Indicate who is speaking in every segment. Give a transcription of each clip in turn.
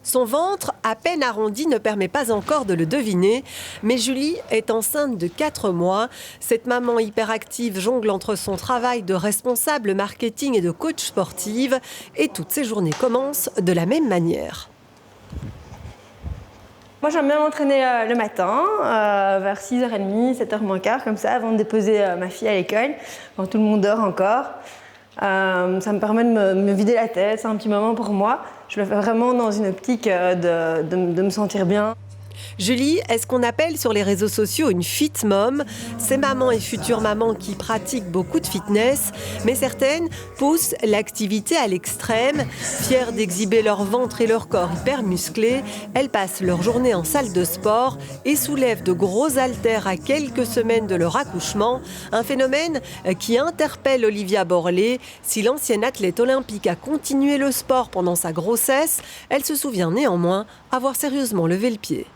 Speaker 1: Son ventre, à peine arrondi, ne permet pas encore de le deviner. Mais Julie est enceinte de 4 mois. Cette maman hyperactive jongle entre son travail de responsable marketing et de coach sportive. Et toutes ses journées commencent de la même manière.
Speaker 2: Moi, j'aime bien m'entraîner le matin, vers 6h30, 7h moins quart, comme ça, avant de déposer ma fille à l'école, quand tout le monde dort encore. Ça me permet de me vider la tête, c'est un petit moment pour moi. Je le fais vraiment dans une optique de me sentir bien.
Speaker 1: Julie est ce qu'on appelle sur les réseaux sociaux une fit mom. Ces mamans et futures mamans qui pratiquent beaucoup de fitness, mais certaines poussent l'activité à l'extrême. Fières d'exhiber leur ventre et leur corps hyper musclés, elles passent leur journée en salle de sport et soulèvent de gros haltères à quelques semaines de leur accouchement. Un phénomène qui interpelle Olivia Borlée. Si l'ancienne athlète olympique a continué le sport pendant sa grossesse, elle se souvient néanmoins avoir sérieusement levé le pied.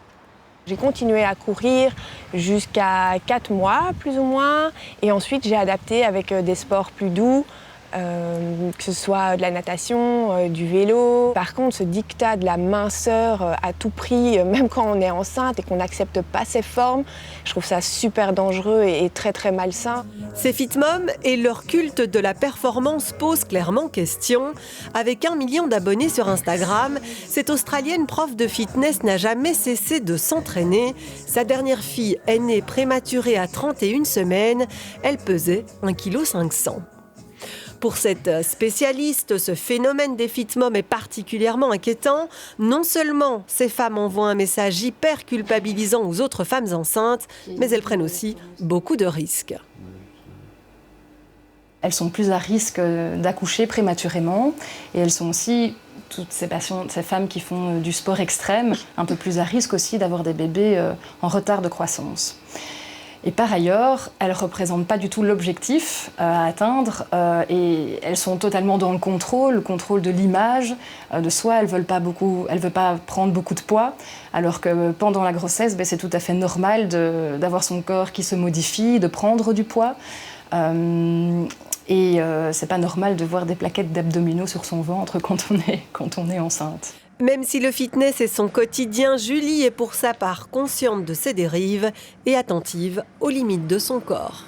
Speaker 3: J'ai continué à courir jusqu'à 4 mois, plus ou moins. Et ensuite, j'ai adapté avec des sports plus doux, que ce soit de la natation, du vélo. Par contre, ce diktat de la minceur à tout prix, même quand on est enceinte et qu'on n'accepte pas ses formes, je trouve ça super dangereux et très, très malsain.
Speaker 1: Ces fit-moms et leur culte de la performance posent clairement question. Avec 1 million d'abonnés sur Instagram, cette Australienne prof de fitness n'a jamais cessé de s'entraîner. Sa dernière fille est née prématurée à 31 semaines. Elle pesait 1,5 kg. Pour cette spécialiste, ce phénomène des fit-moms est particulièrement inquiétant. Non seulement ces femmes envoient un message hyper culpabilisant aux autres femmes enceintes, mais elles prennent aussi beaucoup de risques.
Speaker 4: Elles sont plus à risque d'accoucher prématurément et elles sont aussi, toutes ces femmes qui font du sport extrême, un peu plus à risque aussi d'avoir des bébés en retard de croissance. Et par ailleurs, elles ne représentent pas du tout l'objectif à atteindre et elles sont totalement dans le contrôle de l'image de soi. Elles ne veulent pas prendre beaucoup de poids, alors que pendant la grossesse, c'est tout à fait normal d'avoir son corps qui se modifie, de prendre du poids. Et c'est pas normal de voir des plaquettes d'abdominaux sur son ventre quand on est enceinte.
Speaker 1: Même si le fitness est son quotidien, Julie est pour sa part consciente de ses dérives et attentive aux limites de son corps.